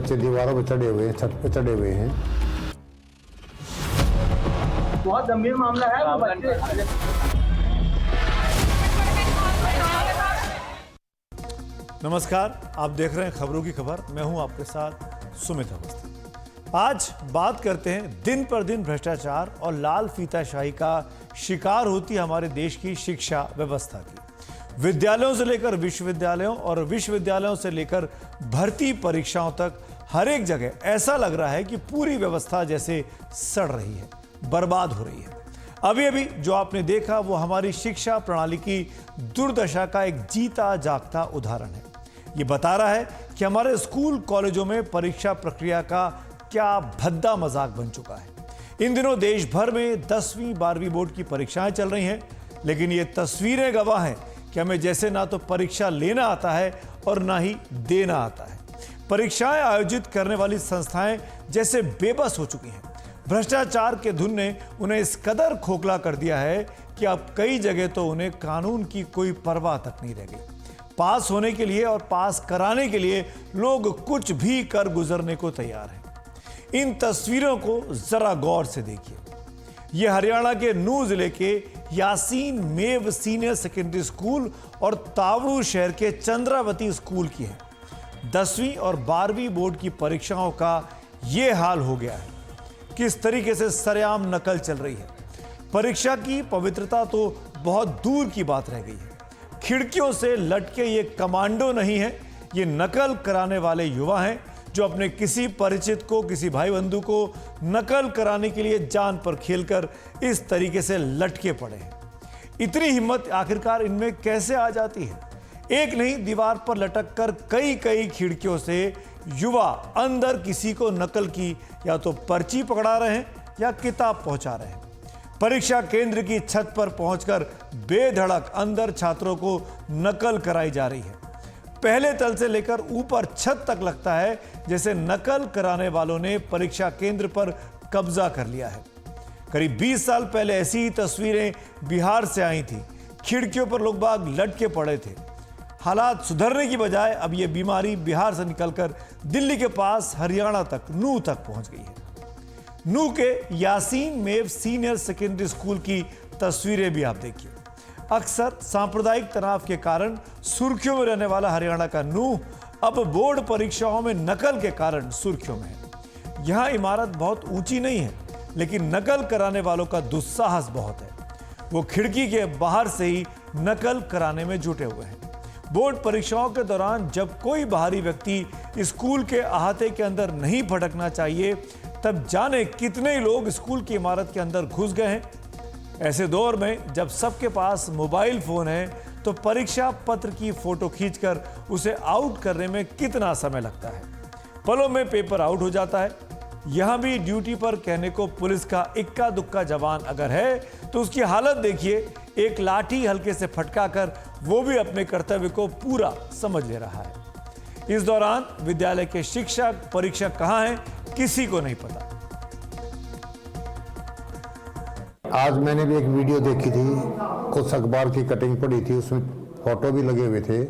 बच्चे दीवारों पर चढ़े हुए हैं, छत पे चढ़े हुए हैं। बहुत गंभीर मामला है। वो बच्चे नमस्कार, आप देख रहे हैं खबरों की खबर। मैं हूं आपके साथ सुमित अवस्थी। आज बात करते हैं दिन पर दिन भ्रष्टाचार और लाल फीताशाही का शिकार होती हमारे देश की शिक्षा व्यवस्था की। विद्यालयों से लेकर विश्वविद्यालयों और विश्वविद्यालयों से लेकर भर्ती परीक्षाओं तक हर एक जगह ऐसा लग रहा है कि पूरी व्यवस्था जैसे सड़ रही है, बर्बाद हो रही है। अभी अभी जो आपने देखा वो हमारी शिक्षा प्रणाली की दुर्दशा का एक जीता जागता उदाहरण है। ये बता रहा है कि हमारे स्कूल कॉलेजों में परीक्षा प्रक्रिया का क्या भद्दा मजाक बन चुका है। इन दिनों देश भर में 10वीं 12वीं बोर्ड की परीक्षाएं चल रही हैं, लेकिन ये तस्वीरें गवाह हैं कि हमें जैसे ना तो परीक्षा लेना आता है और ना ही देना आता है। परीक्षाएं आयोजित करने वाली संस्थाएं जैसे बेबस हो चुकी हैं। भ्रष्टाचार के धुन ने उन्हें इस कदर खोखला कर दिया है कि अब कई जगह तो उन्हें कानून की कोई परवाह तक नहीं रह गई। पास होने के लिए और पास कराने के लिए लोग कुछ भी कर गुजरने को तैयार हैं। इन तस्वीरों को जरा गौर से देखिए। यह हरियाणा के नूह जिले के यासीन मेव सीनियर सेकेंडरी स्कूल और तावड़ू शहर के चंद्रावती स्कूल की है। 10वीं और 12वीं बोर्ड की परीक्षाओं का यह हाल हो गया है। किस तरीके से सरेआम नकल चल रही है। परीक्षा की पवित्रता तो बहुत दूर की बात रह गई है। खिड़कियों से लटके ये कमांडो नहीं है, ये नकल कराने वाले युवा हैं जो अपने किसी परिचित को, किसी भाई बंधु को नकल कराने के लिए जान पर खेलकर इस तरीके से लटके पड़े हैं। इतनी हिम्मत आखिरकार इनमें कैसे आ जाती है। एक नहीं, दीवार पर लटक कर कई कई खिड़कियों से युवा अंदर किसी को नकल की या तो पर्ची पकड़ा रहे हैं या किताब पहुंचा रहे हैं। परीक्षा केंद्र की छत पर पहुंचकर बेधड़क अंदर छात्रों को नकल कराई जा रही है। पहले तल से लेकर ऊपर छत तक लगता है जैसे नकल कराने वालों ने परीक्षा केंद्र पर कब्जा कर लिया है। करीब 20 साल पहले ऐसी ही तस्वीरें बिहार से आई थी। खिड़कियों पर लोग बाग लटके पड़े थे। हालात सुधरने की बजाय अब यह बीमारी बिहार से निकलकर दिल्ली के पास हरियाणा तक, नूह तक पहुंच गई है। नूह के यासीन मेव सीनियर सेकेंडरी स्कूल की तस्वीरें भी आप देखिए। अक्सर सांप्रदायिक तनाव के कारण सुर्खियों में रहने वाला हरियाणा का नूह अब बोर्ड परीक्षाओं में नकल के कारण सुर्खियों में है। यहां इमारत बहुत ऊंची नहीं है, लेकिन नकल कराने वालों का दुस्साहस बहुत है। वो खिड़की के बाहर से ही नकल कराने में जुटे हुए हैं। बोर्ड परीक्षाओं के दौरान जब कोई बाहरी व्यक्ति स्कूल के अहाते के अंदर नहीं भटकना चाहिए, तब जाने कितने ही लोग स्कूल की इमारत के अंदर घुस गए हैं। ऐसे दौर में जब सबके पास मोबाइल फोन है, तो परीक्षा पत्र की फोटो खींचकर उसे आउट करने में कितना समय लगता है। पलों में पेपर आउट हो जाता है। यहां भी ड्यूटी पर कहने को पुलिस का इक्का दुक्का जवान अगर है, तो उसकी हालत देखिए। एक लाठी हल्के से फटकाकर वो भी अपने कर्तव्य को पूरा समझ ले रहा है। इस दौरान विद्यालय के शिक्षक, परीक्षक कहां हैं, किसी को नहीं पता। आज मैंने भी एक वीडियो देखी थी, कुछ अखबार की कटिंग पड़ी थी, उसमें फोटो भी लगे हुए थे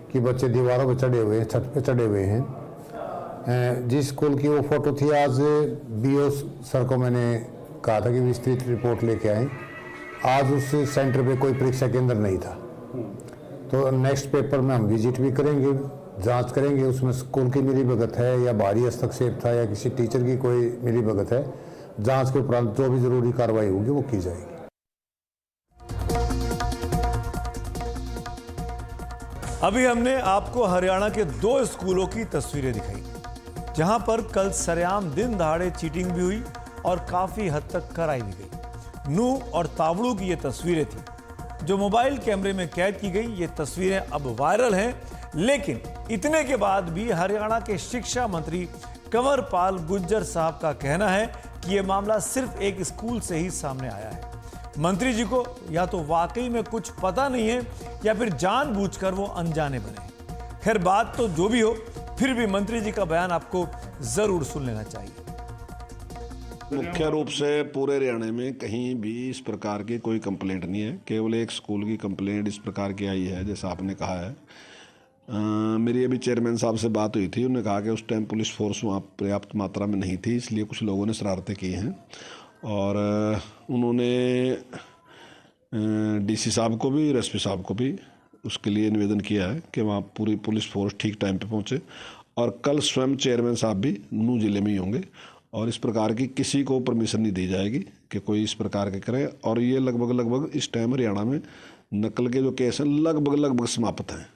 कि बच्चे दीवारों पर चढ़े हुए हैं, छत पे चढ़े हुए हैं। जिस स्कूल की वो फोटो थी, आज बीओ सर को मैंने कहा था कि विस्तृत रिपोर्ट लेके आए। आज उस सेंटर पे कोई परीक्षा केंद्र नहीं था। तो नेक्स्ट पेपर में हम विजिट भी करेंगे, जांच करेंगे उसमें स्कूल की मिलीभगत है या बाहरी हस्तक्षेप था या किसी टीचर की कोई मिलीभगत है। जांच के उपरांत जो भी जरूरी कार्रवाई होगी वो की जाएगी। अभी हमने आपको हरियाणा के 2 स्कूलों की तस्वीरें दिखाई, जहां पर कल सरेआम दिन दहाड़े चीटिंग भी हुई और काफी हद तक कराई भी गई। नूह और तावड़ू की ये तस्वीरें थी जो मोबाइल कैमरे में कैद की गई। ये तस्वीरें अब वायरल हैं, लेकिन इतने के बाद भी हरियाणा के शिक्षा मंत्री कंवरपाल गुर्जर साहब का कहना है कि यह मामला सिर्फ एक स्कूल से ही सामने आया है। मंत्री जी को या तो वाकई में कुछ पता नहीं है या फिर जानबूझकर वो अनजाने बने हैं। खैर, बात तो जो भी हो, फिर भी मंत्री जी का बयान आपको जरूर सुन लेना चाहिए। मुख्य रूप से पूरे हरियाणा में कहीं भी इस प्रकार की कोई कंप्लेंट नहीं है। केवल एक स्कूल की कंप्लेंट इस प्रकार की आई है जैसा आपने कहा है, मेरी अभी चेयरमैन साहब से बात हुई थी, उन्होंने कहा कि उस टाइम पुलिस फोर्स वहाँ पर्याप्त मात्रा में नहीं थी, इसलिए कुछ लोगों ने शरारतें की हैं। और उन्होंने डीसी साहब को भी और एसपी साहब को भी उसके लिए निवेदन किया है कि वहाँ पूरी पुलिस फोर्स ठीक टाइम पे पहुँचे। और कल स्वयं चेयरमैन साहब भी नूंह जिले में ही होंगे और इस प्रकार की किसी को परमिशन नहीं दी जाएगी कि कोई इस प्रकार के करे। और ये लगभग इस टाइम हरियाणा में नकल के जो केस हैं लगभग समाप्त हैं।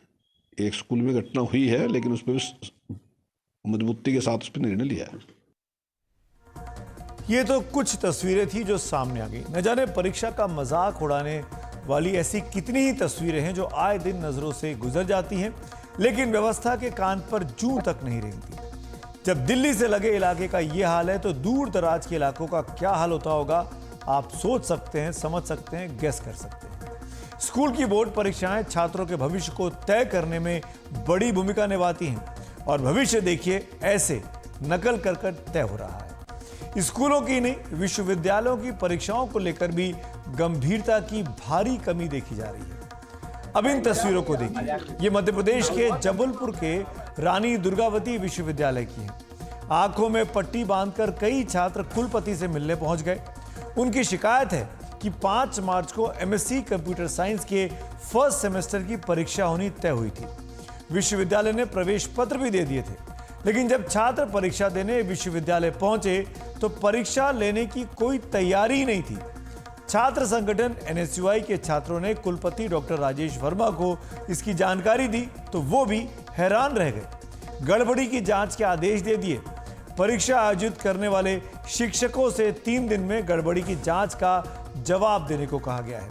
एक स्कूल में घटना हुई है लेकिन उस पर मजबूती के साथ उस पर निर्णय लिया है। ये तो कुछ तस्वीरें थी जो सामने आ गई। न जाने परीक्षा का मजाक उड़ाने वाली ऐसी कितनी ही तस्वीरें हैं जो आए दिन नजरों से गुजर जाती हैं, लेकिन व्यवस्था के कान पर जूं तक नहीं रेंगती। जब दिल्ली से लगे इलाके का ये हाल है तो दूर दराज के इलाकों का क्या हाल होता होगा, आप सोच सकते हैं, समझ सकते हैं, गेस कर सकते हैं। स्कूल की बोर्ड परीक्षाएं छात्रों के भविष्य को तय करने में बड़ी भूमिका निभाती हैं और भविष्य देखिए ऐसे नकल कर तय हो रहा है। स्कूलों की नहीं, विश्वविद्यालयों की परीक्षाओं को लेकर भी गंभीरता की भारी कमी देखी जा रही है। अब इन तस्वीरों को देखिए। ये मध्य प्रदेश के जबलपुर के रानी दुर्गावती विश्वविद्यालय की है। आंखों में पट्टी बांधकर कई छात्र कुलपति से मिलने पहुंच गए। उनकी शिकायत है कि 5 मार्च को एमएससी कंप्यूटर साइंस के फर्स्ट सेमेस्टर की परीक्षा होनी तय हुई थी। विश्वविद्यालय ने प्रवेश पत्र भी दे दिए थे, लेकिन जब छात्र परीक्षा देने विश्वविद्यालय पहुंचे तो परीक्षा लेने की कोई तैयारी नहीं थी। छात्र संगठन एनएसयूआई के छात्रों ने कुलपति डॉक्टर राजेश वर्मा को इसकी जानकारी दी तो वो भी हैरान रह गए। गड़बड़ी की जांच के आदेश दे दिए। परीक्षा आयोजित करने वाले शिक्षकों से 3 दिन में गड़बड़ी की जांच का जवाब देने को कहा गया है।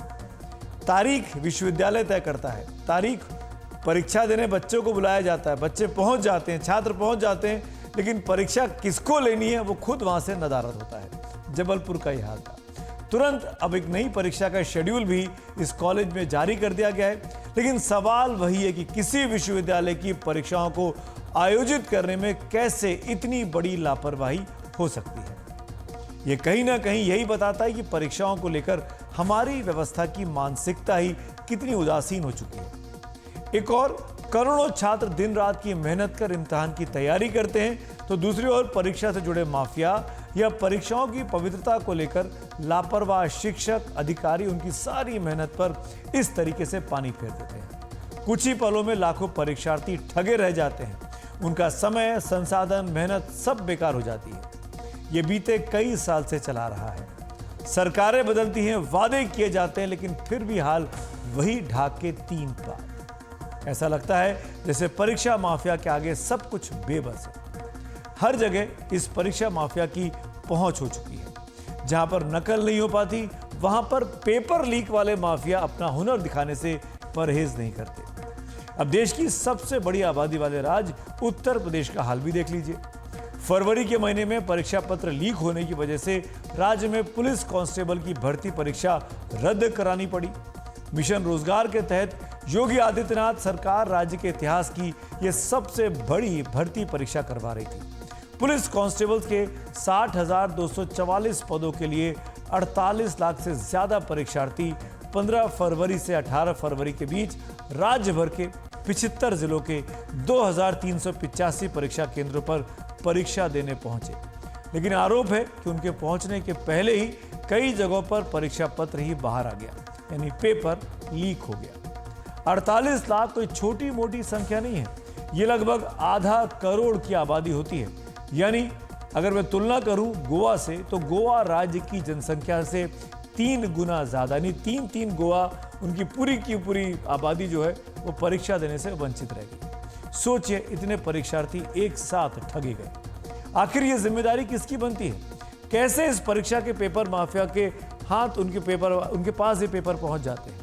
तारीख विश्वविद्यालय तय करता है। तारीख परीक्षा देने बच्चों को बुलाया जाता है, बच्चे पहुंच जाते हैं, छात्र पहुंच जाते हैं, लेकिन परीक्षा किसको लेनी है वो खुद वहां से नदारद होता है। जबलपुर का यह हाल था। तुरंत अब एक नई परीक्षा का शेड्यूल भी इस कॉलेज में जारी कर दिया गया है, लेकिन सवाल वही है कि किसी विश्वविद्यालय की परीक्षाओं को आयोजित करने में कैसे इतनी बड़ी लापरवाही हो सकती है। यह कहीं ना कहीं यही बताता है कि परीक्षाओं को लेकर हमारी व्यवस्था की मानसिकता ही कितनी उदासीन हो चुकी है। एक और करोड़ों छात्र दिन रात की मेहनत कर इम्तिहान की तैयारी करते हैं, तो दूसरी ओर परीक्षा से जुड़े माफिया या परीक्षाओं की पवित्रता को लेकर लापरवाह शिक्षक अधिकारी उनकी सारी मेहनत पर इस तरीके से पानी फेर देते हैं। कुछ ही पलों में लाखों परीक्षार्थी ठगे रह जाते हैं। उनका समय, संसाधन, मेहनत सब बेकार हो जाती है। ये बीते कई साल से चला रहा है। सरकारें बदलती हैं, वादे किए जाते हैं, लेकिन फिर भी हाल वही ढाक के 3 पात। ऐसा लगता है जैसे परीक्षा माफिया के आगे सब कुछ बेबस है। हर जगह इस परीक्षा माफिया की पहुंच हो चुकी है। जहां पर नकल नहीं हो पाती, वहां पर पेपर लीक वाले माफिया अपना हुनर दिखाने से परहेज नहीं करते। अब देश की सबसे बड़ी आबादी वाले राज्य उत्तर प्रदेश का हाल भी देख लीजिए। फरवरी के महीने में परीक्षा पत्र लीक होने की वजह से राज्य में पुलिस कांस्टेबल की भर्ती परीक्षा रद्द करानी पड़ी। मिशन रोजगार के तहत योगी आदित्यनाथ सरकार राज्य के इतिहास की यह सबसे बड़ी भर्ती परीक्षा करवा रही थी। पुलिस कांस्टेबल्स के 60,244 पदों के लिए 48 लाख से ज्यादा परीक्षार्थी 15 फरवरी से 18 फरवरी के बीच राज्य भर के 75 जिलों के 2,385 परीक्षा केंद्रों पर परीक्षा देने पहुंचे। लेकिन आरोप है कि उनके पहुंचने के पहले ही कई जगहों पर परीक्षा पत्र ही बाहर आ गया, यानी पेपर लीक हो गया। 48 लाख कोई छोटी मोटी संख्या नहीं है। ये लगभग आधा करोड़ की आबादी होती है। यानी अगर मैं तुलना करूं गोवा से, तो गोवा राज्य की जनसंख्या से 3 गुना ज्यादा, यानी 3 गोवा, उनकी पूरी की पूरी आबादी जो है वो परीक्षा देने से वंचित रह गई। सोचिए, इतने परीक्षार्थी एक साथ ठगे गए। आखिर ये जिम्मेदारी किसकी बनती है? कैसे इस परीक्षा के पेपर माफिया के हाथ उनके पास ये पेपर पहुंच जाते हैं?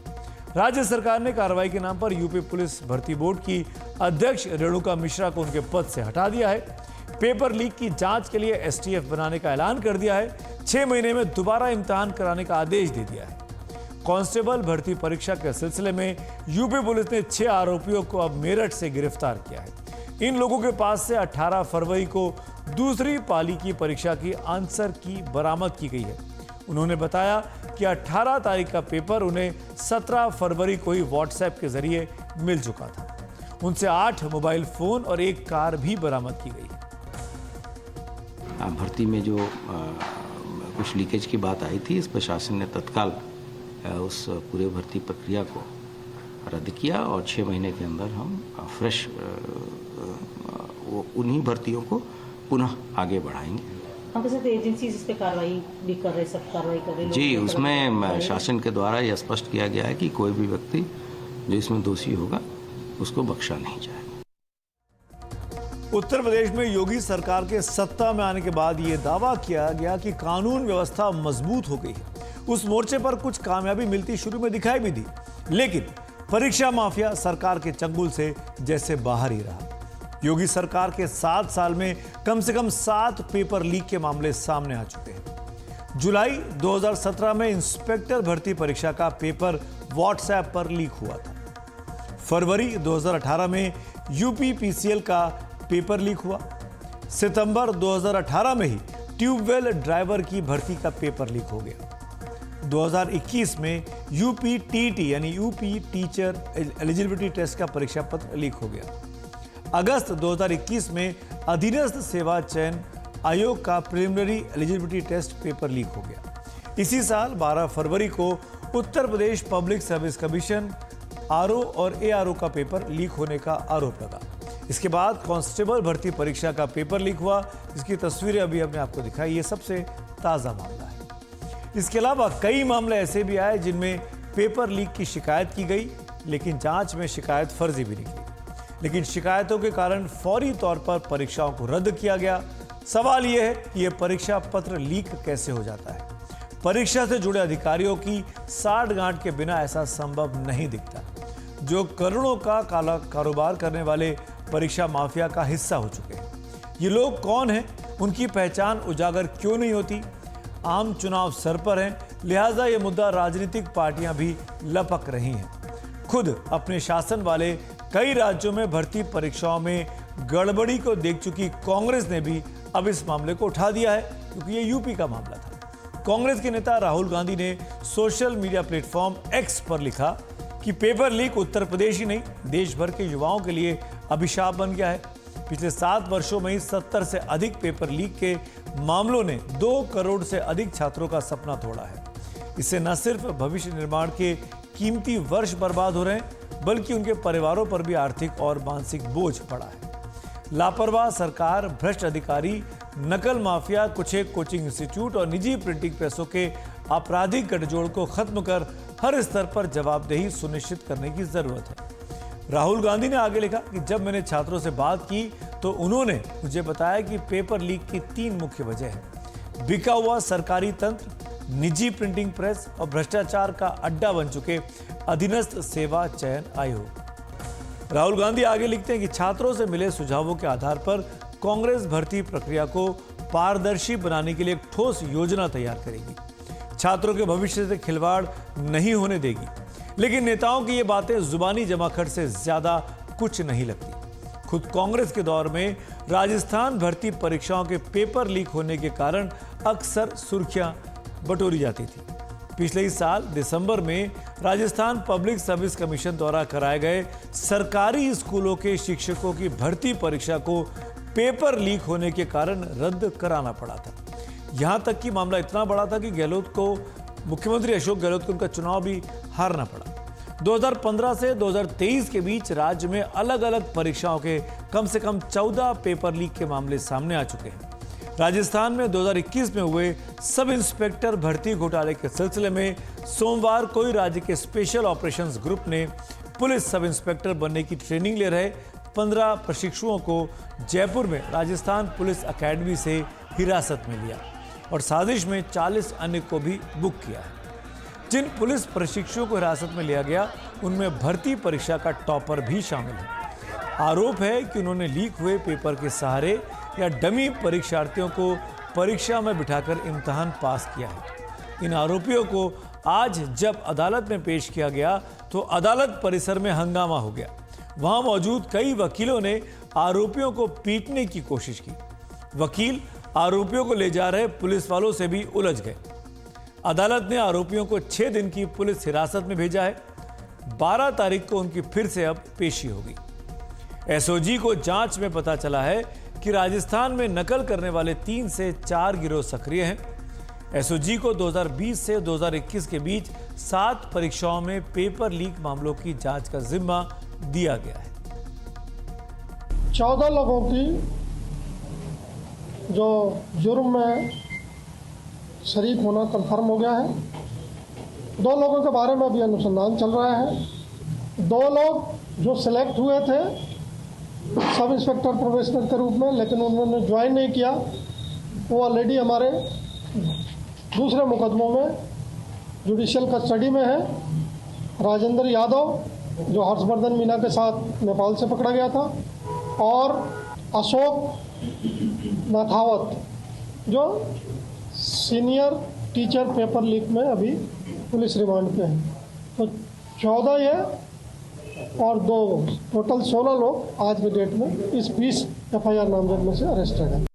राज्य सरकार ने कार्रवाई के नाम पर यूपी पुलिस भर्ती बोर्ड की अध्यक्ष रेणुका मिश्रा को उनके पद से हटा दिया है। पेपर लीक की जांच के लिए एसटीएफ बनाने का ऐलान कर दिया है। 6 महीने में दोबारा इम्तिहान कराने का आदेश दे दिया है। कांस्टेबल भर्ती परीक्षा के सिलसिले में यूपी पुलिस ने 6 आरोपियों को अब मेरठ से गिरफ्तार किया है। इन लोगों के पास से 18 फरवरी को दूसरी पाली की परीक्षा की आंसर की बरामद की गई है। उन्होंने बताया कि 18 तारीख का पेपर उन्हें 17 फरवरी को ही व्हाट्सएप के जरिए मिल चुका था। उनसे 8 मोबाइल फोन और एक कार भी बरामद की गई। भर्ती में जो कुछ लीकेज की बात आई थी, इस पर शासन ने तत्काल उस पूरे भर्ती प्रक्रिया को रद्द किया और 6 महीने के अंदर हम फ्रेश उन्हीं भर्तियों को पुनः आगे बढ़ाएंगे। आपके साथ एजेंसी इस पे कार्रवाई भी कर रहे, सब कार्रवाई कर रहे जी, उसमें शासन के द्वारा यह स्पष्ट किया गया है कि कोई भी व्यक्ति जो इसमें दोषी होगा उसको बख्शा नहीं जाएगा। उत्तर प्रदेश में योगी सरकार के सत्ता में आने के बाद यह दावा किया गया कि कानून व्यवस्था मजबूत हो गई है। उस मोर्चे पर कुछ कामयाबी मिलती शुरू में दिखाई भी दी, लेकिन परीक्षा माफिया सरकार के चंगुल से जैसे बाहर ही रहा। योगी सरकार के 7 साल में कम से कम 7 पेपर लीक के मामले सामने आ चुके हैं। जुलाई 2017 में इंस्पेक्टर भर्ती परीक्षा का पेपर व्हाट्सएप पर लीक हुआ था। फरवरी 2018 में यूपीपीसीएल का पेपर लीक हुआ। सितंबर 2018 में ही ट्यूबवेल ड्राइवर की भर्ती का पेपर लीक हो गया। 2021 में यूपी टीटी यानी यूपी टीचर एलिजिबिलिटी टेस्ट का परीक्षा पत्र लीक हो गया। अगस्त 2021 में अधीनस्थ सेवा चयन आयोग का preliminary eligibility test paper leak हो गया। इसी साल 12 फरवरी को उत्तर प्रदेश पब्लिक सर्विस कमीशन आरओ और एआरओ का पेपर लीक होने का आरोप लगा। इसके बाद कांस्टेबल भर्ती परीक्षा का पेपर लीक हुआ, जिसकी तस्वीरें अभी हमने आपको दिखाई। ये सबसे ताज़ा मामला है। इसके अलावा कई मामले ऐसे भी आए जिनमें पेपर लीक की शिकायत की गई, लेकिन जांच में शिकायत फर्जी भी निकली। लेकिन शिकायतों के कारण फौरी तौर पर परीक्षाओं को रद्द किया गया। सवाल यह है कि यह परीक्षा पत्र लीक कैसे हो जाता है। परीक्षा से जुड़े अधिकारियों की साठगांठ के बिना ऐसा संभव नहीं दिखता। जो करोड़ों का काला कारोबार करने वाले परीक्षा माफिया का हिस्सा हो चुके हैं। ये लोग कौन हैं, उनकी पहचान उजागर क्यों नहीं होती? आम चुनाव सर पर हैं, लिहाजा ये मुद्दा राजनीतिक पार्टियां भी लपक रही हैं। खुद अपने शासन वाले कई राज्यों में भर्ती परीक्षाओं में गड़बड़ी को देख चुकी कांग्रेस ने भी अब इस मामले को उठा दिया है, क्योंकि ये यूपी का मामला था। कांग्रेस के नेता राहुल गांधी ने सोशल मीडिया प्लेटफॉर्म एक्स पर लिखा कि पेपर लीक उत्तर प्रदेश ही नहीं, देश भर के युवाओं के लिए अभिशाप बन गया है। पिछले 7 वर्षों में ही 70 से अधिक पेपर लीक के मामलों ने 2 करोड़ से अधिक छात्रों का सपना तोड़ा है। इससे न सिर्फ भविष्य निर्माण के कीमती वर्ष बर्बाद हो रहे हैं, बल्कि उनके परिवारों पर भी आर्थिक और मानसिक बोझ पड़ा है। लापरवाह सरकार, भ्रष्ट अधिकारी, नकल माफिया, कुछ एक कोचिंग इंस्टीट्यूट और निजी प्रिंटिंग प्रेसों के आपराधिक गठजोड़ को खत्म कर हर स्तर पर जवाबदेही सुनिश्चित करने की जरूरत है। राहुल गांधी ने आगे लिखा कि जब मैंने छात्रों से बात की तो उन्होंने मुझे बताया कि पेपर लीक की 3 मुख्य वजह है। बिका हुआ सरकारी तंत्र, निजी प्रिंटिंग प्रेस और भ्रष्टाचार का अड्डा बन चुके अधीनस्थ सेवा चयन आयोग। राहुल गांधी आगे लिखते हैं कि छात्रों से मिले सुझावों के आधार पर कांग्रेस भर्ती प्रक्रिया को पारदर्शी बनाने के लिए एक ठोस योजना तैयार करेगी। छात्रों के भविष्य से खिलवाड़ नहीं होने देगी। लेकिन नेताओं की ये बातें जुबानी जमाखट से ज्यादा कुछ नहीं लगती। खुद कांग्रेस के दौर में राजस्थान भर्ती परीक्षाओं के पेपर लीक होने के कारण अक्सर सुर्खियां बटोरी जाती थी। पिछले ही साल दिसंबर में राजस्थान पब्लिक सर्विस कमीशन द्वारा कराए गए सरकारी स्कूलों के शिक्षकों की भर्ती परीक्षा को पेपर लीक होने के कारण रद्द कराना पड़ा था। यहां तक कि मामला इतना बड़ा था कि मुख्यमंत्री अशोक गहलोत को उनका चुनाव भी हारना पड़ा। 2015 से 2023 के बीच राज्य में अलग अलग परीक्षाओं के कम से कम 14 पेपर लीक के मामले सामने आ चुके हैं। राजस्थान में 2021 में हुए सब इंस्पेक्टर भर्ती घोटाले के सिलसिले में सोमवार को ही राज्य के स्पेशल ऑपरेशंस ग्रुप ने पुलिस सब इंस्पेक्टर बनने की ट्रेनिंग ले रहे 15 प्रशिक्षुओं को जयपुर में राजस्थान पुलिस अकेडमी से हिरासत में लिया और साजिश में 40 अन्य को भी बुक किया है। जिन पुलिस प्रशिक्षुओं को हिरासत में लिया गया उनमें भर्ती परीक्षा का टॉपर भी शामिल है। आरोप है कि उन्होंने लीक हुए पेपर के सहारे या डमी परीक्षार्थियों को परीक्षा में बिठाकर इम्तिहान पास किया है। इन आरोपियों को आज जब अदालत में पेश किया गया तो अदालत परिसर में हंगामा हो गया। वहां मौजूद कई वकीलों ने आरोपियों को पीटने की कोशिश की। वकील आरोपियों को ले जा रहे पुलिस वालों से भी उलझ गए। अदालत ने आरोपियों को 6 दिन की पुलिस हिरासत में भेजा है। 12 तारीख को उनकी फिर से अब पेशी होगी। एसओजी को जांच में पता चला है कि राजस्थान में नकल करने वाले 3 से 4 गिरोह सक्रिय हैं। एसओजी को 2020 से 2021 के बीच 7 परीक्षाओं में पेपर लीक मामलों की जांच का जिम्मा दिया गया है। 14 लोगों की जो जुर्म में शरीक होना कंफर्म हो गया है। 2 लोगों के बारे में अभी अनुसंधान चल रहा है। 2 लोग जो सिलेक्ट हुए थे सब इंस्पेक्टर प्रोबेशनर के रूप में, लेकिन उन्होंने ज्वाइन नहीं किया, वो ऑलरेडी हमारे दूसरे मुकदमों में जुडिशियल कस्टडी में है। राजेंद्र यादव जो हर्षवर्धन मीना के साथ नेपाल से पकड़ा गया था, और अशोक नाथावत जो सीनियर टीचर पेपर लीक में अभी पुलिस रिमांड पे है। तो 14 ये और 2 टोटल 16 लोग आज के डेट में इस 20 FIR नामजद में से अरेस्टेड हैं।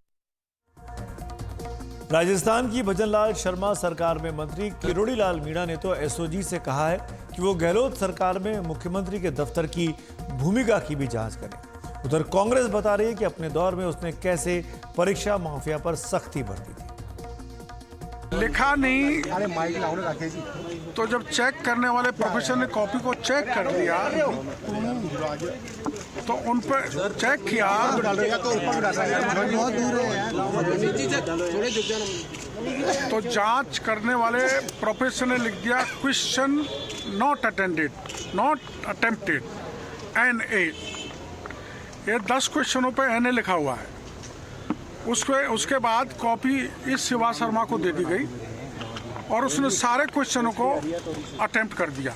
राजस्थान की भजनलाल शर्मा सरकार में मंत्री किरोड़ी लाल मीणा ने तो एसओजी से कहा है कि वो गहलोत सरकार में मुख्यमंत्री के दफ्तर की भूमिका की भी जांच करें। उधर कांग्रेस बता रही है कि अपने दौर में उसने कैसे परीक्षा माफिया पर सख्ती बरती थी। लिखा नहीं तो जब चेक करने वाले प्रोफेसर ने कॉपी को चेक कर लिया तो उन पर चेक किया तो जांच करने वाले प्रोफेसर ने लिख दिया क्वेश्चन नॉट अटेम्प्टेड NA। ये 10 क्वेश्चनों पे NA लिखा हुआ है। उसके बाद कॉपी इस शिवा शर्मा को दे दी गई और उसने सारे क्वेश्चनों को अटेम्प्ट कर दिया।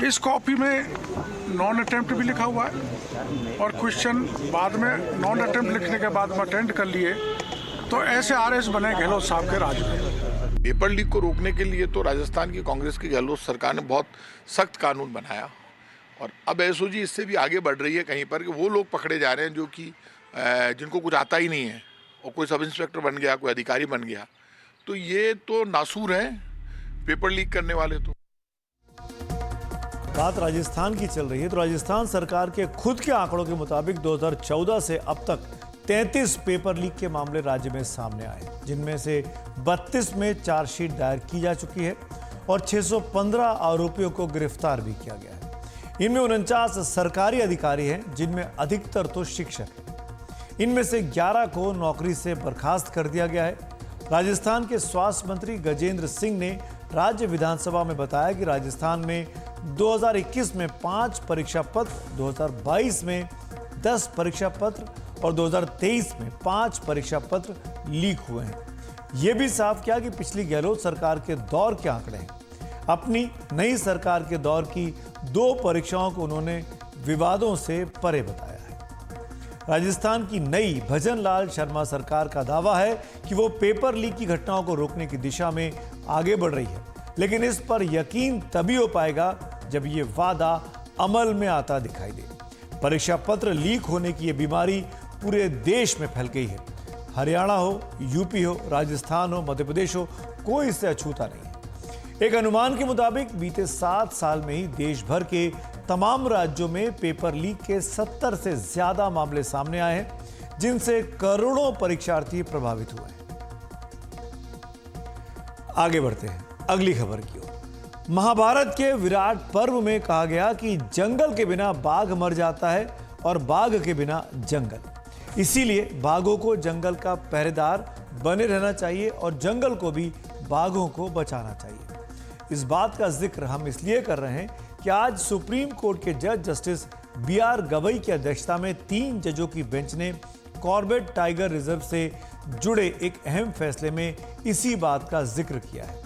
इस कॉपी में नॉन अटेम्प्ट भी लिखा हुआ है और क्वेश्चन बाद में नॉन अटेम्प्ट लिखने के बाद में अटेम्प्ट कर लिए। तो ऐसे RS बने गहलोत साहब के राज में। पेपर लीक को रोकने के लिए तो राजस्थान की कांग्रेस की गहलोत सरकार ने बहुत सख्त कानून बनाया और अब एसओजी इससे भी आगे बढ़ रही है कहीं पर कि वो लोग पकड़े जा रहे हैं जो कि जिनको कुछ आता ही नहीं है और कोई सब इंस्पेक्टर बन गया, कोई अधिकारी बन गया। तो ये तो नासूर हैं पेपर लीक करने वाले। तो बात राजस्थान की चल रही है तो राजस्थान सरकार के खुद के आंकड़ों के मुताबिक 2014 से अब तक 33 पेपर लीक के मामले राज्य में सामने आए, जिनमें से 32 में चार्जशीट दायर की जा चुकी है और 615 आरोपियों को गिरफ्तार भी किया गया है। इनमें 49 सरकारी अधिकारी हैं, जिनमें अधिकतर तो शिक्षक हैं। इनमें से 11 को नौकरी से बर्खास्त कर दिया गया है। राजस्थान के स्वास्थ्य मंत्री गजेंद्र सिंह ने राज्य विधानसभा में बताया कि राजस्थान में 2021 में 5 परीक्षा पत्र, 2022 में 10 परीक्षा पत्र और 2023 में 5 परीक्षा पत्र लीक हुए हैं। यह भी साफ किया कि पिछली गहलोत सरकार के दौर के आंकड़े हैं। अपनी नई सरकार के दौर की 2 परीक्षाओं को उन्होंने विवादों से परे बताया है। राजस्थान की नई भजनलाल शर्मा सरकार का दावा है कि वो पेपर लीक की घटनाओं को रोकने की दिशा में आगे बढ़ रही है, लेकिन इस पर यकीन तभी हो पाएगा जब ये वादा अमल में आता दिखाई दे। परीक्षा पत्र लीक होने की ये बीमारी पूरे देश में फैल गई है। हरियाणा हो, यूपी हो, राजस्थान हो, मध्य प्रदेश हो, कोई इससे अछूता नहीं है। एक अनुमान के मुताबिक बीते 7 साल में ही देश भर के तमाम राज्यों में पेपर लीक के 70 से ज्यादा मामले सामने आए हैं, जिनसे करोड़ों परीक्षार्थी प्रभावित हुए हैं। आगे बढ़ते हैं अगली खबर की ओर। महाभारत के विराट पर्व में कहा गया कि जंगल के बिना बाघ मर जाता है और बाघ के बिना जंगल। इसीलिए बाघों को जंगल का पहरेदार बने रहना चाहिए और जंगल को भी बाघों को बचाना चाहिए। इस बात का जिक्र हम इसलिए कर रहे हैं कि आज सुप्रीम कोर्ट के जज जस्टिस BR गवई की अध्यक्षता में 3 जजों की बेंच ने कॉर्बेट टाइगर रिजर्व से जुड़े एक अहम फैसले में इसी बात का जिक्र किया है।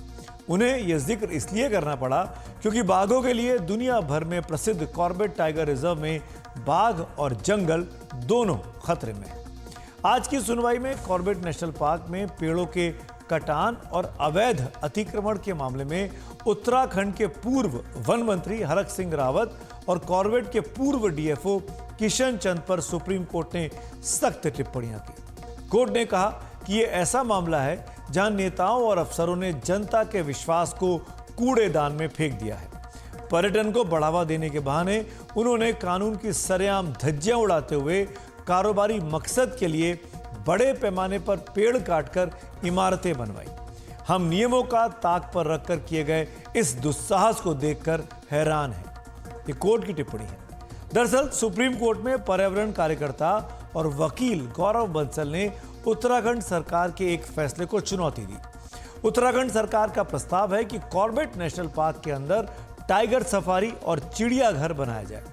उन्हें यह जिक्र इसलिए करना पड़ा क्योंकि बाघों के लिए दुनिया भर में प्रसिद्ध कॉर्बेट टाइगर रिजर्व में बाघ और जंगल दोनों खतरे में हैं। आज की सुनवाई में कॉर्बेट नेशनल पार्क में पेड़ों के कटान और अवैध अतिक्रमण के मामले में उत्तराखंड के पूर्व वन मंत्री हरक सिंह रावत और कॉर्बेट के पूर्व DFO किशन चंद पर सुप्रीम कोर्ट ने सख्त टिप्पणियां की। कोर्ट ने कहा कि यह ऐसा मामला है जहां नेताओं और अफसरों ने जनता के विश्वास को कूड़ेदान में फेंक दिया है। पर्यटन को बढ़ावा देने के बहाने उन्होंने कानून की सरेआम धज्जियां उड़ाते हुए कारोबारी मकसद के लिए बड़े पैमाने पर पेड़ काटकर इमारतें बनवाई। हम नियमों का ताक पर रखकर किए गए इस दुस्साहस को देखकर हैरान हैं। ये कोर्ट की टिप्पणी है। दरअसल सुप्रीम कोर्ट में पर्यावरण कार्यकर्ता और वकील गौरव बंसल ने उत्तराखंड सरकार के एक फैसले को चुनौती दी। उत्तराखंड सरकार का प्रस्ताव है कि कॉर्बेट नेशनल पार्क के अंदर टाइगर सफारी और चिड़ियाघर बनाया जाए।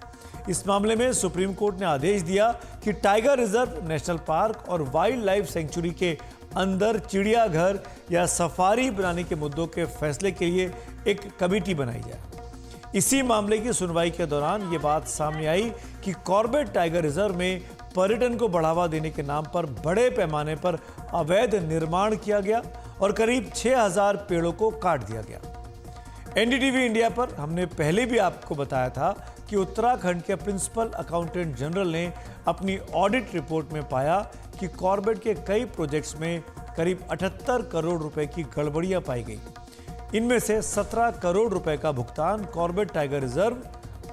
इस मामले में सुप्रीम कोर्ट ने आदेश दिया कि टाइगर रिजर्व, नेशनल पार्क और वाइल्ड लाइफ सेंचुरी के अंदर चिड़ियाघर या सफारी बनाने के मुद्दों के फैसले के लिए एक कमेटी बनाई जाए। इसी मामले की सुनवाई के दौरान ये बात सामने आई कि कॉर्बेट टाइगर रिजर्व में पर्यटन को बढ़ावा देने के नाम पर बड़े पैमाने पर अवैध निर्माण किया गया और करीब 6000 पेड़ों को काट दिया गया। एनडीटीवी इंडिया पर हमने पहले भी आपको बताया था कि उत्तराखंड के प्रिंसिपल अकाउंटेंट जनरल ने अपनी ऑडिट रिपोर्ट में पाया कि कॉर्बेट के कई प्रोजेक्ट्स में करीब 78 करोड़ रुपए की गड़बड़ियां पाई गई। इनमें से 17 करोड़ रुपए का भुगतान Corbett tiger reserve,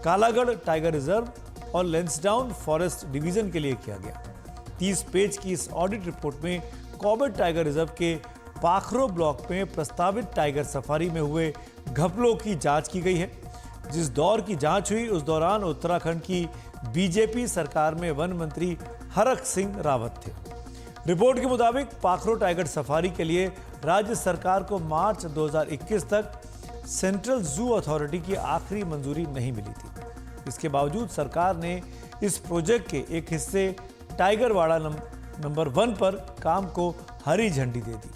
Kalagarh tiger reserve और लेंसडाउन फॉरेस्ट डिवीजन के लिए किया गया। 30 पेज की इस ऑडिट रिपोर्ट में कॉर्बेट टाइगर रिजर्व के पाखरो ब्लॉक में प्रस्तावित टाइगर सफारी में हुए घपलों की जांच की गई है। जिस दौर की जांच हुई उस दौरान उत्तराखंड की बीजेपी सरकार में वन मंत्री हरक सिंह रावत थे। रिपोर्ट के मुताबिक पाखरो टाइगर सफारी के लिए राज्य सरकार को मार्च 2021 तक सेंट्रल जू अथॉरिटी की आखिरी मंजूरी नहीं मिली थी। इसके बावजूद सरकार ने इस प्रोजेक्ट के एक हिस्से टाइगरवाड़ा नंबर 1 पर काम को हरी झंडी दे दी,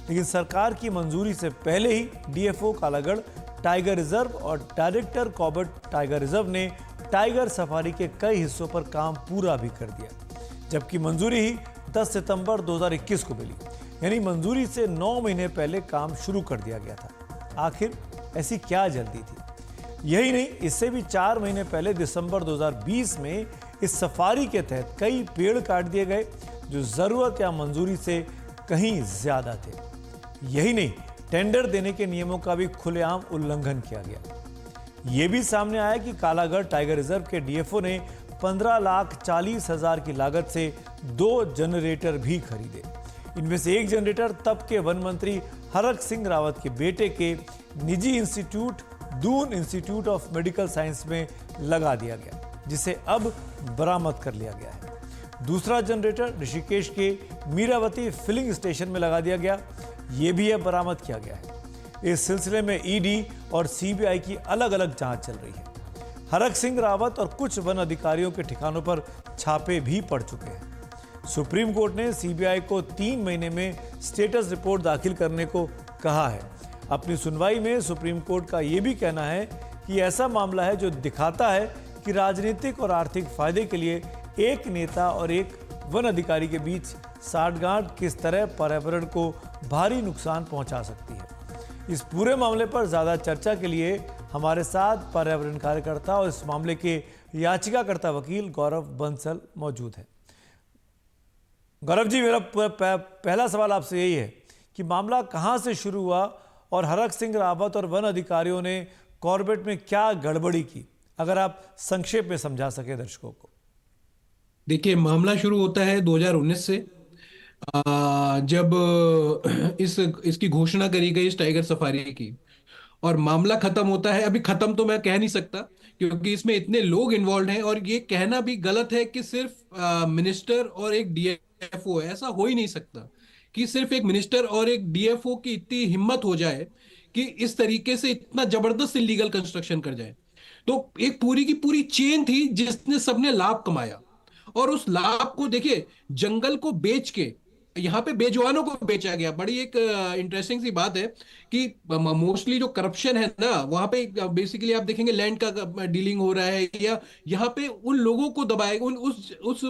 लेकिन सरकार की मंजूरी से पहले ही डीएफओ कालागढ़ टाइगर रिजर्व और डायरेक्टर कॉर्बेट टाइगर रिजर्व ने टाइगर सफारी के कई हिस्सों पर काम पूरा भी कर दिया, जबकि मंजूरी ही 10 सितंबर 2021 को मिली। यानी मंजूरी से 9 महीने पहले काम शुरू कर दिया गया था। आखिर ऐसी क्या जल्दी थी? यही नहीं, इससे भी 4 महीने पहले दिसंबर 2020 में इस सफारी के तहत कई पेड़ काट दिए गए जो जरूरत या मंजूरी से कहीं ज्यादा थे। यही नहीं, टेंडर देने के नियमों का भी खुलेआम उल्लंघन किया गया। यह भी सामने आया कि कालागढ़ टाइगर रिजर्व के डीएफओ ने 15,40,000 की लागत से 2 जनरेटर भी खरीदे। इनमें से एक जनरेटर तब के वन मंत्री हरक सिंह रावत के बेटे के निजी institute Doon institute of medical science में लगा दिया गया, जिसे अब बरामद कर लिया गया है। दूसरा जनरेटर ऋषिकेश के मीरावती फिलिंग स्टेशन में लगा दिया गया, यह भी अब बरामद किया गया है। इस सिलसिले में ईडी और सीबीआई की अलग अलग जांच चल रही है। हरक सिंह रावत और कुछ वन अधिकारियों के ठिकानों पर छापे भी पड़ चुके हैं। सुप्रीम कोर्ट ने सीबीआई को 3 महीने में स्टेटस रिपोर्ट दाखिल करने को कहा है। अपनी सुनवाई में सुप्रीम कोर्ट का यह भी कहना है कि ऐसा मामला है जो दिखाता है कि राजनीतिक और आर्थिक फायदे के लिए एक नेता और एक वन अधिकारी के बीच साठगांठ किस तरह पर्यावरण को भारी नुकसान पहुंचा सकती है। इस पूरे मामले पर ज्यादा चर्चा के लिए हमारे साथ पर्यावरण कार्यकर्ता और इस मामले के याचिकाकर्ता वकील गौरव बंसल मौजूद हैं। गौरव जी, मेरा पहला सवाल आपसे यही है कि मामला कहां से शुरू हुआ और हरक सिंह रावत और वन अधिकारियों ने कॉर्बेट में क्या गड़बड़ी की, अगर आप संक्षेप में समझा सके दर्शकों को। देखिए, मामला शुरू होता है 2019 से, जब इसकी घोषणा करी गई इस टाइगर सफारी की, और मामला खत्म होता है, अभी खत्म तो मैं कह नहीं सकता क्योंकि इसमें इतने लोग इन्वॉल्व हैं, और ये कहना भी गलत है कि सिर्फ मिनिस्टर और एक डीएफओ है। ऐसा हो ही नहीं सकता कि सिर्फ एक मिनिस्टर और एक डीएफओ की इतनी हिम्मत हो जाए कि इस तरीके से इतना जबरदस्त इलीगल कंस्ट्रक्शन कर जाए। तो एक पूरी की पूरी चेन थी जिसने सबने लाभ कमाया, और उस लाभ को देखिए, जंगल को बेच के यहाँ पे बेजुबानों को बेचा गया। बड़ी एक इंटरेस्टिंग सी बात है कि मोस्टली जो करप्शन है ना, वहां पे बेसिकली आप देखेंगे लैंड का डीलिंग हो रहा है, या यहाँ पे उन लोगों को दबाएगा, उस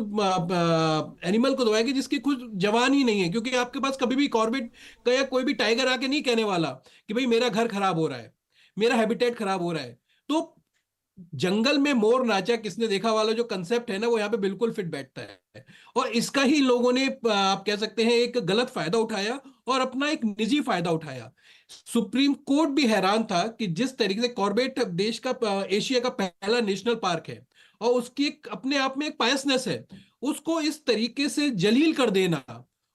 एनिमल को दबाएगा जिसकी खुद जवान ही नहीं है। क्योंकि आपके पास कभी भी कॉर्बेट का या कोई भी टाइगर आके नहीं कहने वाला कि भाई मेरा घर खराब हो रहा है, मेरा हैबिटेट खराब हो रहा है। तो जंगल में मोर नाचा किसने देखा वाला जो कंसेप्ट है ना, वो यहाँ पे बिल्कुल फिट बैठता है। और इसका ही लोगों ने, आप कह सकते हैं, एक गलत फायदा उठाया और अपना एक निजी फायदा उठाया। सुप्रीम कोर्ट भी हैरान था कि जिस तरीके से कॉर्बेट देश का एशिया का पहला नेशनल पार्क है और उसकी अपने आप में एक पायसनेस है, उसको इस तरीके से जलील कर देना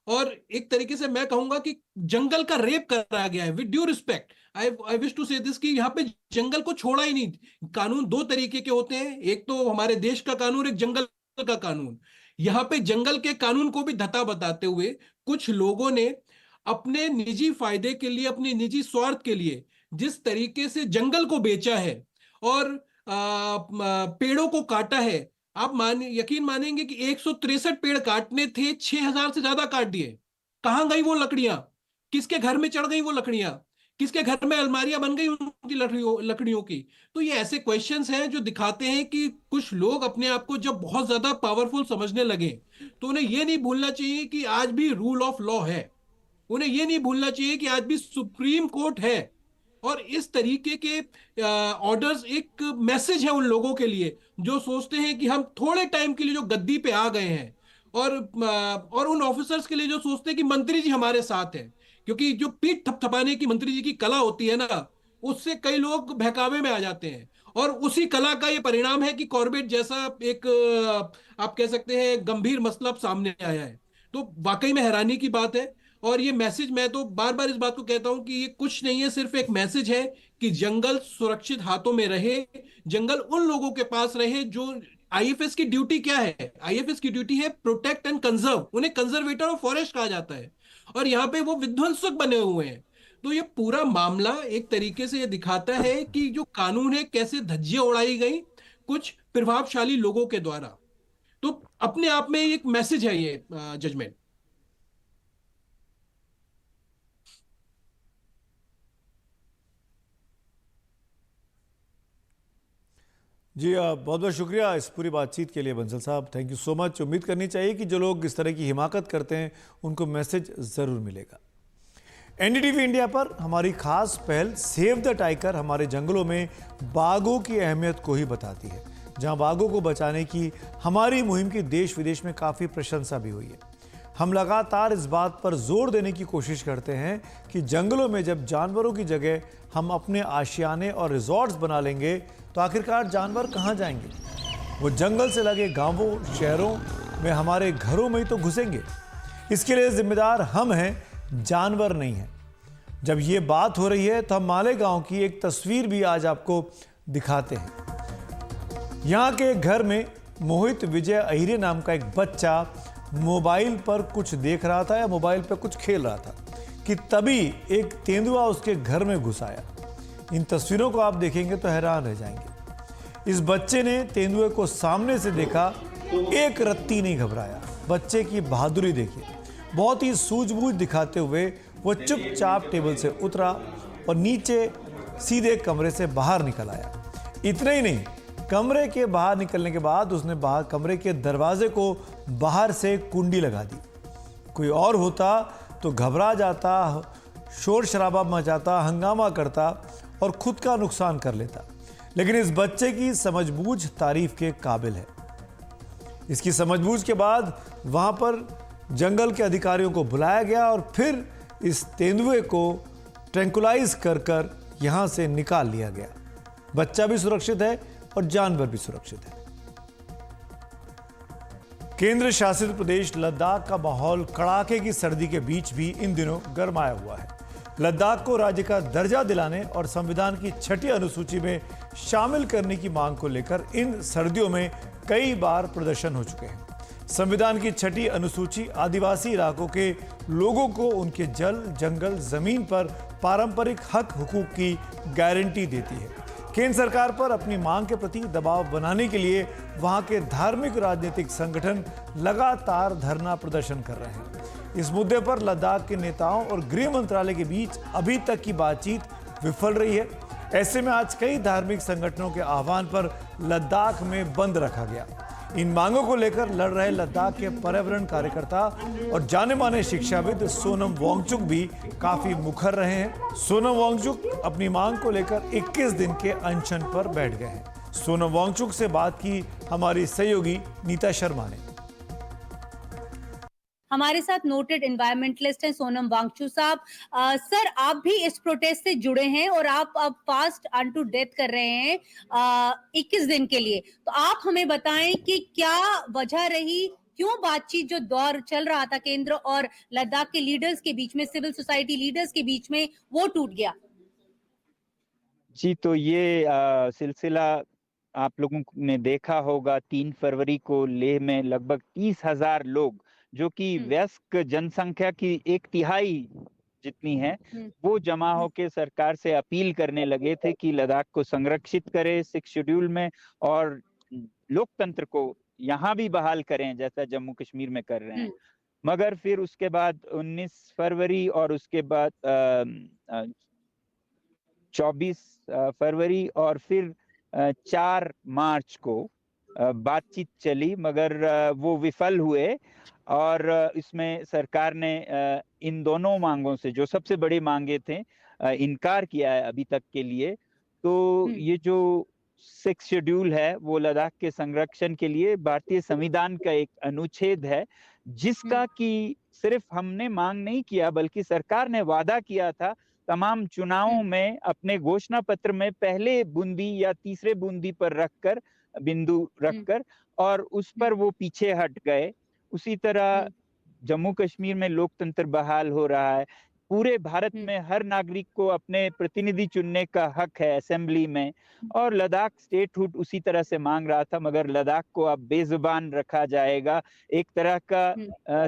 और एक तरीके से मैं कहूंगा कि जंगल का रेप करा गया है। With due respect I wish to say this कि यहाँ पे जंगल को छोड़ा ही नहीं। कानून दो तरीके के होते हैं, एक तो हमारे देश का कानून, एक जंगल का कानून। यहाँ पे जंगल के कानून को भी धता बताते हुए कुछ लोगों ने अपने निजी फायदे के लिए, अपने निजी स्वार्थ के लिए जिस तरीके से जंगल को बेचा है और पेड़ों को काटा है, आप यकीन मानेंगे कि 163 पेड़ काटने थे, 6000 से ज्यादा काट दिए। कहां गई वो लकड़ियां? किसके घर में चढ़ गई वो लकड़ियां? किसके घर में अलमारियां बन गई उनकी लकड़ियों की? तो ये ऐसे क्वेश्चंस हैं जो दिखाते हैं कि कुछ लोग अपने आप को जब बहुत ज्यादा पावरफुल समझने लगे तो उन्हें यह नहीं भूलना चाहिए कि आज भी रूल ऑफ लॉ है। उन्हें यह नहीं भूलना चाहिए कि आज भी सुप्रीम कोर्ट है और इस तरीके के ऑर्डर्स एक मैसेज है उन लोगों के लिए जो सोचते हैं कि हम थोड़े टाइम के लिए जो गद्दी पे आ गए हैं और उन ऑफिसर्स के लिए जो सोचते हैं कि मंत्री जी हमारे साथ हैं, क्योंकि जो पीठ थपथपाने की मंत्री जी की कला होती है ना, उससे कई लोग बहकावे में आ जाते हैं और उसी कला का ये परिणाम है कि कॉर्बेट जैसा एक आप कह सकते हैं गंभीर मसला सामने आया है। तो वाकई में हैरानी की बात है और ये मैसेज, मैं तो बार बार इस बात को कहता हूं कि ये कुछ नहीं है, सिर्फ एक मैसेज है कि जंगल सुरक्षित हाथों में रहे, जंगल उन लोगों के पास रहे जो आईएफएस की ड्यूटी क्या है? आईएफएस की ड्यूटी है प्रोटेक्ट एंड कंजर्व। उन्हें कंजर्वेटर ऑफ फॉरेस्ट कहा जाता है और यहाँ पे वो विध्वंसक बने हुए हैं। तो ये पूरा मामला एक तरीके से ये दिखाता है कि जो कानून है कैसे धज्जियां उड़ाई गई कुछ प्रभावशाली लोगों के द्वारा। तो अपने आप में एक मैसेज है ये जजमेंट। जी बहुत बहुत शुक्रिया इस पूरी बातचीत के लिए बंसल साहब, थैंक यू सो मच। उम्मीद करनी चाहिए कि जो लोग इस तरह की हिमाकत करते हैं उनको मैसेज ज़रूर मिलेगा। एनडीटीवी इंडिया पर हमारी खास पहल सेव द टाइगर हमारे जंगलों में बाघों की अहमियत को ही बताती है, जहां बाघों को बचाने की हमारी मुहिम की देश विदेश में काफ़ी प्रशंसा भी हुई है। हम लगातार इस बात पर जोर देने की कोशिश करते हैं कि जंगलों में जब जानवरों की जगह हम अपने आशियाने और रिजॉर्ट्स बना लेंगे तो आखिरकार जानवर कहाँ जाएंगे? वो जंगल से लगे गांवों शहरों में हमारे घरों में ही तो घुसेंगे। इसके लिए जिम्मेदार हम हैं, जानवर नहीं हैं। जब ये बात हो रही है तो हम मालेगांव की एक तस्वीर भी आज आपको दिखाते हैं। यहाँ के घर में मोहित विजय अहिरे नाम का एक बच्चा मोबाइल पर कुछ देख रहा था या मोबाइल पर कुछ खेल रहा था कि तभी एक तेंदुआ उसके घर में घुस आया। इन तस्वीरों को आप देखेंगे तो हैरान रह जाएंगे। इस बच्चे ने तेंदुए को सामने से देखा, एक रत्ती नहीं घबराया। बच्चे की बहादुरी देखिए, बहुत ही सूझबूझ दिखाते हुए वो चुपचाप टेबल से उतरा और नीचे सीधे कमरे से बाहर निकल आया। इतना ही नहीं, कमरे के बाहर निकलने के बाद उसने बाहर कमरे के दरवाजे को बाहर से कुंडी लगा दी। कोई और होता तो घबरा जाता, शोर शराबा मचाता, हंगामा करता और खुद का नुकसान कर लेता, लेकिन इस बच्चे की समझबूझ तारीफ के काबिल है। इसकी समझबूझ के बाद वहां पर जंगल के अधिकारियों को बुलाया गया और फिर इस तेंदुए को ट्रैंकुलाइज कर यहां से निकाल लिया गया। बच्चा भी सुरक्षित है और जानवर भी सुरक्षित है। केंद्र शासित प्रदेश लद्दाख का माहौल कड़ाके की सर्दी के बीच भी इन दिनों गरमाया हुआ है। लद्दाख को राज्य का दर्जा दिलाने और संविधान की 6ठी अनुसूची में शामिल करने की मांग को लेकर इन सर्दियों में कई बार प्रदर्शन हो चुके हैं। संविधान की 6ठी अनुसूची आदिवासी इलाकों के लोगों को उनके जल, जंगल, जमीन पर पारंपरिक हक हुकूक की गारंटी देती है। केंद्र सरकार पर अपनी मांग के प्रति दबाव बनाने के लिए वहां के धार्मिक राजनीतिक संगठन लगातार धरना प्रदर्शन कर रहे हैं। इस मुद्दे पर लद्दाख के नेताओं और गृह मंत्रालय के बीच अभी तक की बातचीत विफल रही है। ऐसे में आज कई धार्मिक संगठनों के आह्वान पर लद्दाख में बंद रखा गया। इन मांगों को लेकर लड़ रहे लद्दाख के पर्यावरण कार्यकर्ता और जाने माने शिक्षाविद सोनम वांगचुक भी काफी मुखर रहे हैं। सोनम वांगचुक अपनी मांग को लेकर 21 दिन के अनशन पर बैठ गए हैं। सोनम वांगचुक से बात की हमारी सहयोगी नीता शर्मा ने। हमारे साथ नोटेड एनवायरमेंटलिस्ट हैं सोनम वांगचू साहब। सर, आप भी इस प्रोटेस्ट से जुड़े हैं और आप अब फास्ट अनटू डेथ कर रहे हैं 21 दिन के लिए। तो आप हमें बताएं कि क्या वजह रही, क्यों बातचीत जो दौर चल रहा था केंद्र और लद्दाख के लीडर्स के बीच में, सिविल सोसाइटी लीडर्स के बीच में, वो टूट गया? जी, तो ये सिलसिला आप लोगों ने देखा होगा। 3 फरवरी को लेह में लगभग 30,000 लोग, जो कि वयस्क जनसंख्या की 1/3 जितनी है, वो जमा होकर सरकार से अपील करने लगे थे कि लद्दाख को संरक्षित करें 6 शेड्यूल में और लोकतंत्र को यहाँ भी बहाल करें जैसा जम्मू कश्मीर में कर रहे हैं। मगर फिर उसके बाद 19 फरवरी और उसके बाद 24 फरवरी और फिर 4 मार्च को बातचीत चली, मगर वो विफल हुए और इसमें सरकार ने इन दोनों मांगों से, जो सबसे बड़ी मांगे थे, इनकार किया है अभी तक के लिए। तो ये जो 6 शेड्यूल है वो लद्दाख के संरक्षण के लिए भारतीय संविधान का एक अनुच्छेद है, जिसका कि सिर्फ हमने मांग नहीं किया बल्कि सरकार ने वादा किया था तमाम चुनावों में अपने घोषणा पत्र में पहले बूंदी या तीसरे बूंदी पर रखकर, बिंदु रखकर, और उस पर वो पीछे हट गए। उसी तरह जम्मू कश्मीर में लोकतंत्र बहाल हो रहा है। पूरे भारत में हर नागरिक को अपने प्रतिनिधि चुनने का हक है असेंबली में, और लद्दाख स्टेटहुड उसी तरह से मांग रहा था, मगर लद्दाख को अब बेजुबान रखा जाएगा एक तरह का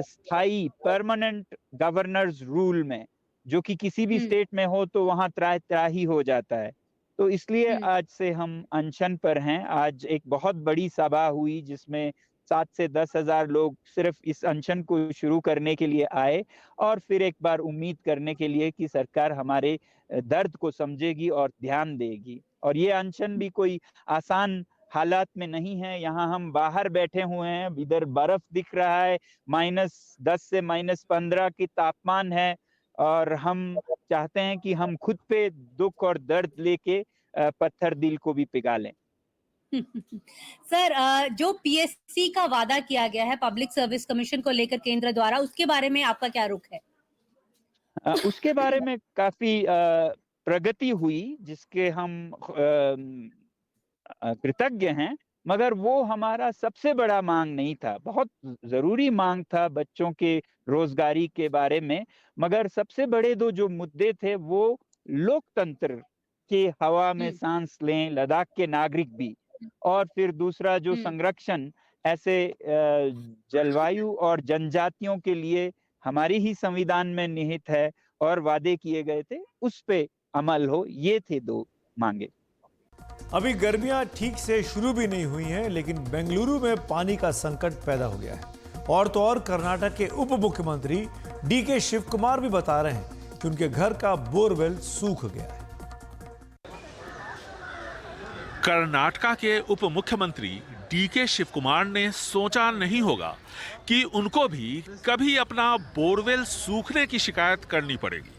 स्थायी परमानेंट गवर्नर्स रूल में, जो कि किसी भी स्टेट में हो तो वहां त्राही हो जाता है। तो इसलिए आज से हम अनशन पर हैं। आज एक बहुत बड़ी सभा हुई जिसमें 7 से 10,000 लोग सिर्फ इस अनशन को शुरू करने के लिए आए और फिर एक बार उम्मीद करने के लिए कि सरकार हमारे दर्द को समझेगी और ध्यान देगी। और ये अनशन भी कोई आसान हालात में नहीं है। यहाँ हम बाहर बैठे हुए हैं, इधर बर्फ दिख रहा है, -10 से -15 की तापमान है, और हम चाहते हैं कि हम खुद पे दुख और दर्द लेके पत्थर दिल को भी पिघला लें। सर, जो पीएससी का वादा किया गया है पब्लिक सर्विस कमीशन को लेकर केंद्र द्वारा, उसके बारे में आपका क्या रुख है? उसके बारे में काफी प्रगति हुई, जिसके हम कृतज्ञ हैं, मगर वो हमारा सबसे बड़ा मांग नहीं था। बहुत जरूरी मांग था बच्चों के रोजगारी के बारे में, मगर सबसे बड़े दो जो मुद्दे थे वो लोकतंत्र के हवा में सांस लें लद्दाख के नागरिक भी, और फिर दूसरा जो संरक्षण ऐसे जलवायु और जनजातियों के लिए हमारी ही संविधान में निहित है और वादे किए गए थे, उस पे अमल हो। ये थे 2 मांगे। अभी गर्मियां ठीक से शुरू भी नहीं हुई हैं, लेकिन बेंगलुरु में पानी का संकट पैदा हो गया है। और तो और कर्नाटक के उप मुख्यमंत्री डीके शिव कुमार भी बता रहे हैं कि उनके घर का बोरवेल सूख गया है। कर्नाटका के उप मुख्यमंत्री डीके शिव कुमार ने सोचा नहीं होगा कि उनको भी कभी अपना बोरवेल सूखने की शिकायत करनी पड़ेगी।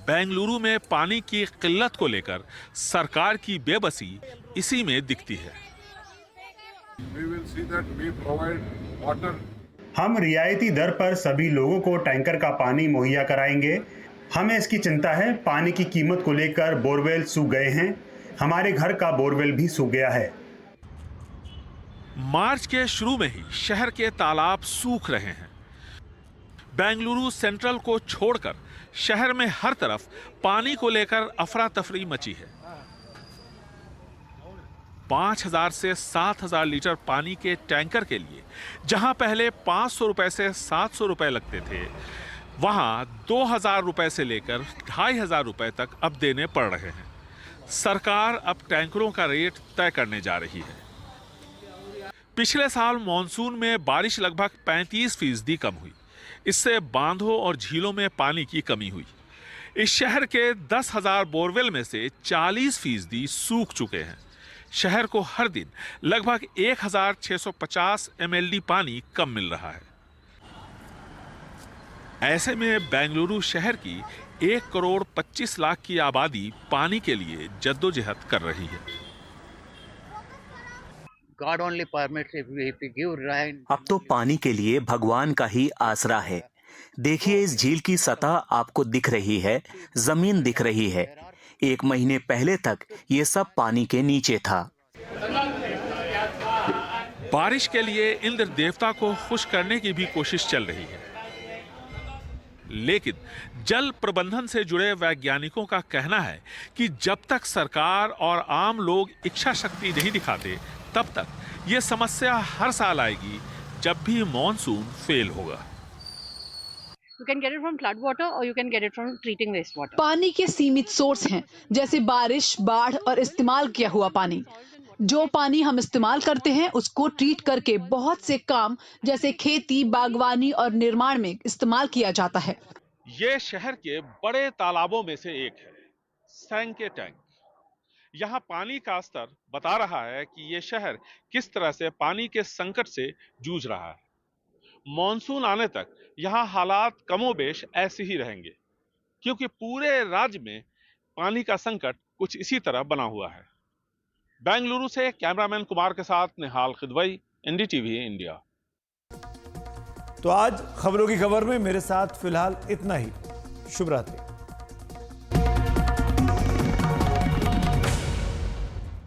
बेंगलुरु में पानी की किल्लत को लेकर सरकार की बेबसी इसी में दिखती है। हम रियायती दर पर सभी लोगों को टैंकर का पानी मुहैया कराएंगे। हमें इसकी चिंता है। पानी की कीमत को लेकर बोरवेल सूख गए हैं। हमारे घर का बोरवेल भी सूख गया है। मार्च के शुरू में ही शहर के तालाब सूख रहे हैं। बेंगलुरु सेंट्रल को छोड़कर शहर में हर तरफ पानी को लेकर अफरा तफरी मची है। 5,000 से 7,000 लीटर पानी के टैंकर के लिए जहां पहले 500 रुपए से 700 रुपए लगते थे, वहां 2,000 रुपए से लेकर 2,500 रुपए तक अब देने पड़ रहे हैं। सरकार अब टैंकरों का रेट तय करने जा रही है। पिछले साल मॉनसून में बारिश लगभग 35% कम हुई। इससे बांधों और झीलों में पानी की कमी हुई। इस शहर के 10,000 बोरवेल में से 40% सूख चुके हैं। शहर को हर दिन लगभग 1,650 MLD पानी कम मिल रहा है। ऐसे में बेंगलुरु शहर की 1,25,00,000 की आबादी पानी के लिए जद्दोजहद कर रही है। God only permits if we give rain. अब तो पानी के लिए भगवान का ही आसरा है। देखिए इस झील की सतह आपको दिख रही है, जमीन दिख रही है। 1 महीने पहले तक ये सब पानी के नीचे था। बारिश के लिए इंद्र देवता को खुश करने की भी कोशिश चल रही है, लेकिन जल प्रबंधन से जुड़े वैज्ञानिकों का कहना है कि जब तक सरकार और आम लोग इच्छा शक्ति नहीं दिखाते, तब तक ये समस्या हर साल आएगी जब भी मॉनसून फेल होगा। You can get it from flood water or you can get it from treating wastewater. पानी के सीमित सोर्स हैं, जैसे बारिश, बाढ़ और इस्तेमाल किया हुआ पानी। जो पानी हम इस्तेमाल करते हैं उसको ट्रीट करके बहुत से काम जैसे खेती, बागवानी और निर्माण में इस्तेमाल किया जाता है। ये शहर के बड़े तालाबों में से एक है, सैंके टैंक। यहाँ पानी का स्तर बता रहा है कि ये शहर किस तरह से पानी के संकट से जूझ रहा है। मॉनसून आने तक यहाँ हालात कमोबेश ऐसे ही रहेंगे, क्योंकि पूरे राज्य में पानी का संकट कुछ इसी तरह बना हुआ है। बेंगलुरु से कैमरामैन कुमार के साथ निहाल खिदवई, एनडीटीवी इंडिया। तो आज खबरों की खबर में मेरे साथ फिलहाल इतना ही। शुभ रात्रि।